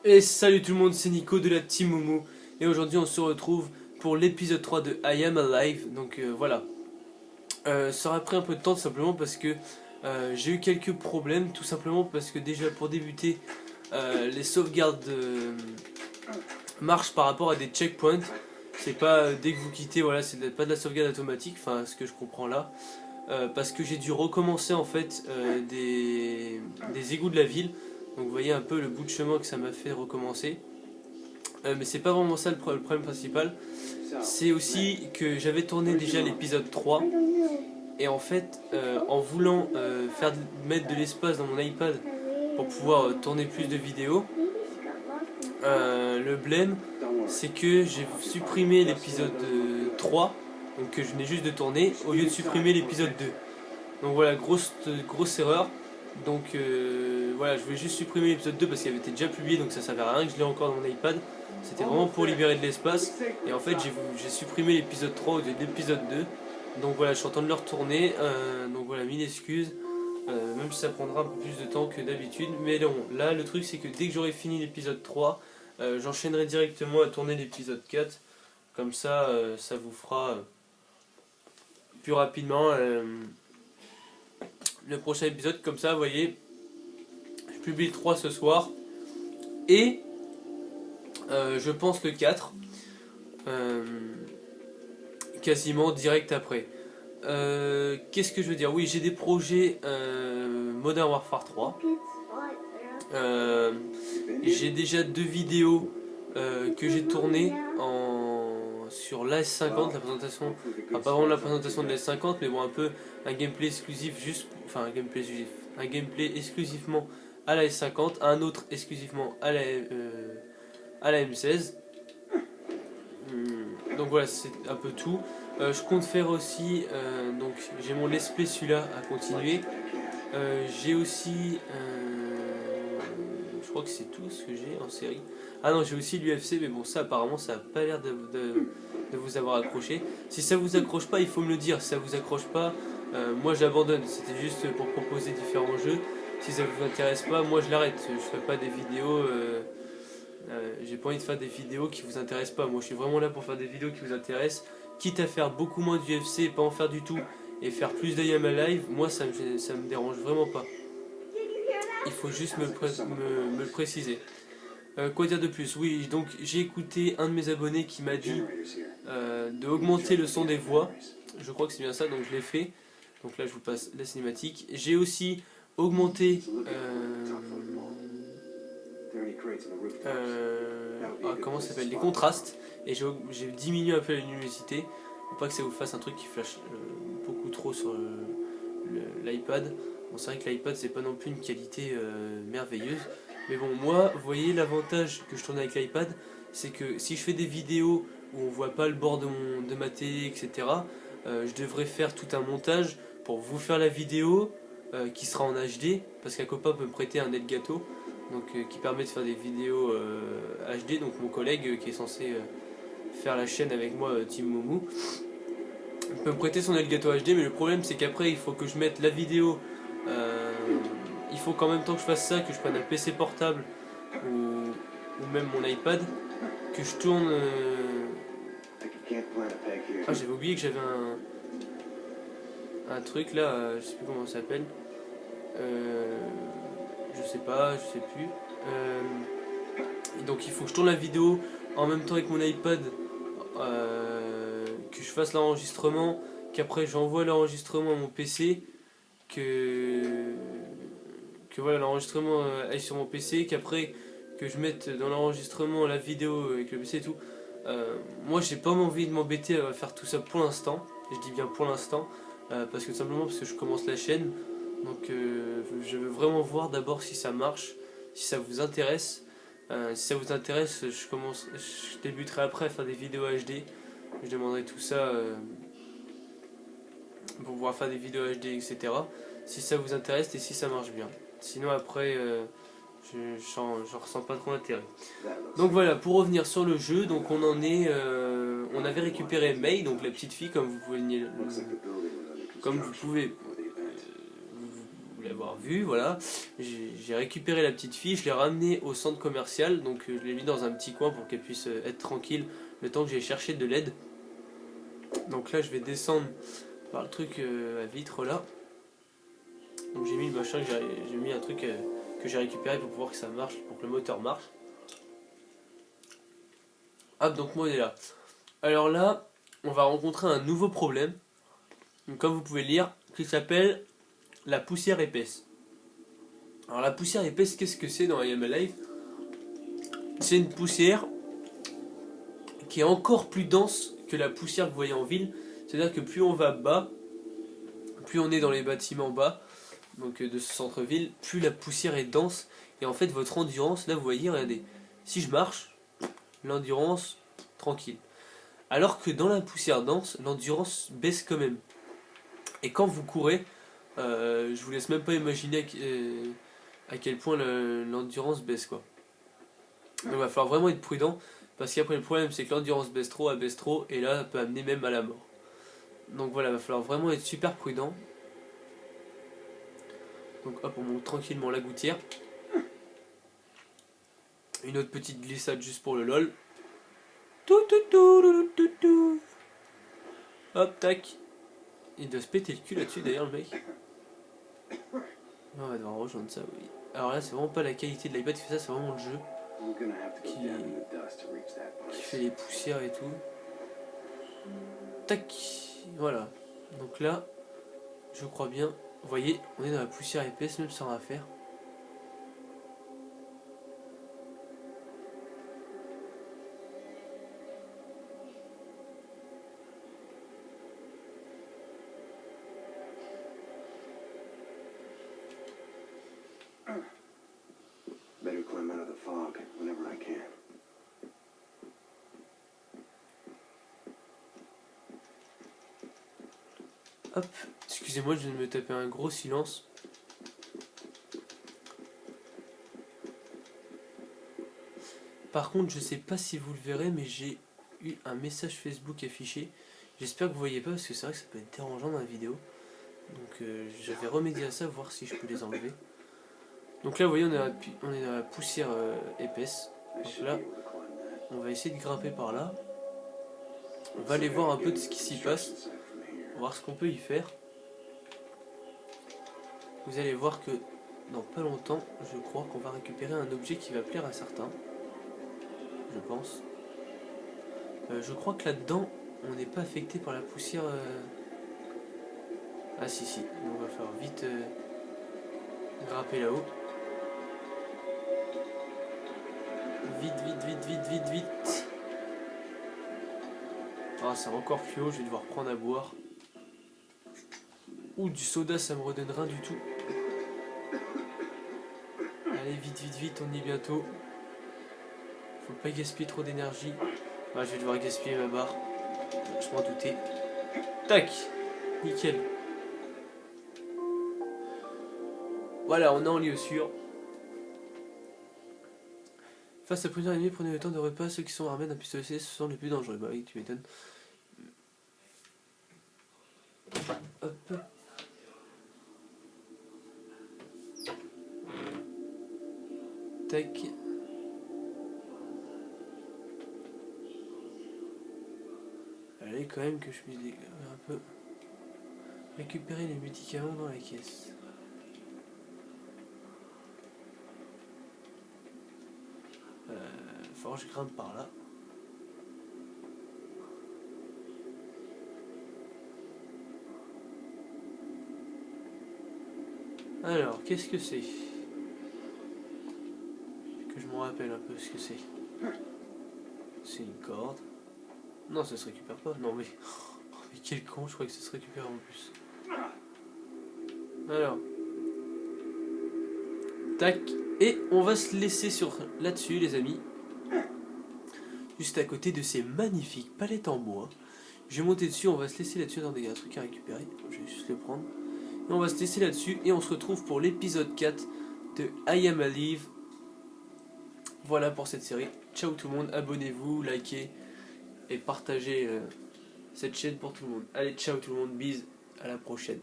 Et salut tout le monde, c'est Nico de la Team Momo. Et aujourd'hui on se retrouve pour l'épisode 3 de I Am Alive. Donc voilà. Ça aura pris un peu de temps tout simplement parce que j'ai eu quelques problèmes. Tout simplement parce que déjà pour débuter, les sauvegardes marchent par rapport à des checkpoints. C'est pas dès que vous quittez, voilà, c'est pas de la sauvegarde automatique, enfin ce que je comprends là. Parce que j'ai dû recommencer en fait des égouts de la ville. Donc vous voyez un peu le bout de chemin que ça m'a fait recommencer. Mais c'est pas vraiment ça le problème principal. C'est aussi que j'avais tourné déjà l'épisode 3. Et en fait, en voulant mettre de l'espace dans mon iPad pour pouvoir tourner plus de vidéos, le blème, c'est que j'ai supprimé l'épisode 3, donc que je venais juste de tourner, au lieu de supprimer l'épisode 2. Donc voilà, grosse erreur. Donc voilà, je voulais juste supprimer l'épisode 2 parce qu'il avait été déjà publié, donc ça servait à rien que je l'ai encore dans mon iPad. C'était vraiment pour libérer de l'espace. Et en fait, j'ai supprimé l'épisode 3 au lieu de l'épisode 2. Donc voilà, je suis en train de le retourner. Donc voilà, mille excuses. Même si ça prendra un peu plus de temps que d'habitude. Mais bon, là, le truc, c'est que dès que j'aurai fini l'épisode 3, j'enchaînerai directement à tourner l'épisode 4. Comme ça, ça vous fera plus rapidement le prochain épisode. Comme ça, vous voyez, je publie le 3 ce soir. Et je pense le 4. Quasiment direct après. Qu'est-ce que je veux dire? Oui, j'ai des projets Modern Warfare 3. J'ai déjà 2 vidéos que j'ai tournées sur l'AS50, la présentation, enfin pas vraiment la présentation de l'AS50, mais bon, un peu un gameplay exclusif, un gameplay exclusivement à la S50, un autre exclusivement à la M16. Donc voilà, c'est un peu tout. Je compte faire aussi, donc j'ai mon Let's Play celui-là à continuer. J'ai aussi, je crois que c'est tout ce que j'ai en série. Ah non, j'ai aussi l'UFC, mais bon, ça apparemment ça n'a pas l'air de vous avoir accroché. Si ça vous accroche pas, il faut me le dire. Si ça vous accroche pas, moi j'abandonne. C'était juste pour proposer différents jeux. Si ça vous intéresse pas, moi je l'arrête. Je ferai pas des vidéos. J'ai pas envie de faire des vidéos qui vous intéressent pas. Moi je suis vraiment là pour faire des vidéos qui vous intéressent. Quitte à faire beaucoup moins d'UFC et pas en faire du tout et faire plus d'I Am Alive, moi ça me dérange vraiment pas. Il faut juste me le préciser. Quoi dire de plus? Oui, donc j'ai écouté un de mes abonnés qui m'a dit de augmenter le son des voix. Je crois que c'est bien ça, donc je l'ai fait. Donc là je vous passe la cinématique. J'ai aussi augmenté comment ça s'appelle, les contrastes, et j'ai diminué un peu la luminosité pour pas que ça vous fasse un truc qui flash beaucoup trop sur l'iPad. Bon, c'est vrai que l'iPad c'est pas non plus une qualité merveilleuse, mais bon, moi vous voyez l'avantage que je tourne avec l'iPad, c'est que si je fais des vidéos où on voit pas le bord de ma télé, etc., je devrais faire tout un montage pour vous faire la vidéo qui sera en HD, parce qu'un copain peut me prêter un Elgato, donc qui permet de faire des vidéos HD. Donc mon collègue qui est censé faire la chaîne avec moi, Team Momo, peut me prêter son Elgato HD, mais le problème c'est qu'après il faut que je mette la vidéo, il faut qu'en même temps que je fasse ça, que je prenne un PC portable ou même mon iPad, que je tourne ah, j'avais oublié que j'avais un truc là, je sais plus comment ça s'appelle, je sais plus. Et donc il faut que je tourne la vidéo en même temps avec mon iPad, que je fasse l'enregistrement, qu'après j'envoie l'enregistrement à mon PC, que voilà, l'enregistrement aille sur mon PC, qu'après que je mette dans l'enregistrement la vidéo avec le PC et tout. Moi j'ai pas envie de m'embêter à faire tout ça pour l'instant, je dis bien pour l'instant, parce que simplement parce que je commence la chaîne. Donc je veux vraiment voir d'abord si ça marche, si ça vous intéresse. Si ça vous intéresse, je débuterai après à faire des vidéos HD. Je demanderai tout ça pour pouvoir faire des vidéos HD, etc. Si ça vous intéresse et si ça marche bien. Sinon après, j'en ressens pas trop l'intérêt. Donc voilà, pour revenir sur le jeu, donc on avait récupéré May, donc la petite fille, comme vous pouvez l'avoir vu, voilà. J'ai récupéré la petite fille, je l'ai ramenée au centre commercial, donc je l'ai mis dans un petit coin pour qu'elle puisse être tranquille le temps que j'ai cherché de l'aide. Donc là je vais descendre par le truc à vitre là. Donc j'ai mis le machin, j'ai mis un truc que j'ai récupéré pour pouvoir que ça marche, pour que le moteur marche. Hop, donc moi on est là. Alors là, on va rencontrer un nouveau problème, donc, comme vous pouvez le lire, qui s'appelle la poussière épaisse. Alors la poussière épaisse, qu'est-ce que c'est dans I Am Alive? C'est une poussière qui est encore plus dense que la poussière que vous voyez en ville. C'est-à-dire que plus on va bas, plus on est dans les bâtiments bas, donc de ce centre-ville, plus la poussière est dense. Et en fait, votre endurance, là vous voyez, regardez, si je marche, l'endurance, tranquille. Alors que dans la poussière dense, l'endurance baisse quand même. Et quand vous courez, je vous laisse même pas imaginer à quel point l'endurance baisse, quoi. Donc il va falloir vraiment être prudent, parce qu'après le problème c'est que l'endurance baisse trop, elle baisse trop, et là ça peut amener même à la mort. Donc voilà, il va falloir vraiment être super prudent. Donc hop, on monte tranquillement la gouttière. Une autre petite glissade juste pour le lol. Hop, tac. Il doit se péter le cul là-dessus d'ailleurs, le mec. On va devoir rejoindre ça, oui. Alors là, c'est vraiment pas la qualité de l'iPad qui fait ça, c'est vraiment le jeu qui fait les poussières et tout. Tac. Voilà. Donc là, je crois bien. Vous voyez, on est dans la poussière épaisse, même sans rien faire. Better climb out of the fog whenever I can. Hop, excusez-moi, je viens de me taper un gros silence. Par contre, je sais pas si vous le verrez, mais j'ai eu un message Facebook affiché. J'espère que vous voyez pas, parce que c'est vrai que ça peut être dérangeant dans la vidéo. Donc je vais remédier à ça, voir si je peux les enlever. Donc là, vous voyez, on est dans la poussière épaisse. Donc là, on va essayer de grimper par là. On va aller voir un peu de ce qui s'y passe. Voir ce qu'on peut y faire. Vous allez voir que dans pas longtemps, je crois qu'on va récupérer un objet qui va plaire à certains. Je pense. Je crois que là-dedans, on n'est pas affecté par la poussière. Ah si si, on va falloir vite grimper là-haut. Vite, vite, vite, vite, vite, vite. Ah, c'est encore plus haut, je vais devoir prendre à boire. Ouh, du soda, ça me redonne rien du tout. Allez, vite, vite, vite, on y est bientôt. Faut pas gaspiller trop d'énergie. Ah, je vais devoir gaspiller ma barre. Je m'en doutais. Tac, nickel. Voilà, on est en lieu sûr. Face à plusieurs ennemis, prenez le temps de repas. Ceux qui sont armés d'un pistolet, ce sont les plus dangereux. Bah oui, tu m'étonnes. Hop. Tac. Allez, quand même que je puisse un peu récupérer les médicaments dans la caisse. Faut que je grimpe par là. Alors, qu'est-ce que c'est? Que je me rappelle un peu ce que c'est. C'est une corde. Non, ça se récupère pas. Non, mais... mais quel con, je crois que ça se récupère en plus. Alors. Tac. Et on va se laisser sur là-dessus, les amis. Juste à côté de ces magnifiques palettes en bois. Je vais monter dessus, on va se laisser là-dessus. Attendez, il y a un truc à récupérer. Je vais juste le prendre. Et on va se laisser là-dessus. Et on se retrouve pour l'épisode 4 de I Am Alive. Voilà pour cette série. Ciao tout le monde, abonnez-vous, likez et partagez cette chaîne pour tout le monde. Allez, ciao tout le monde, bise, à la prochaine.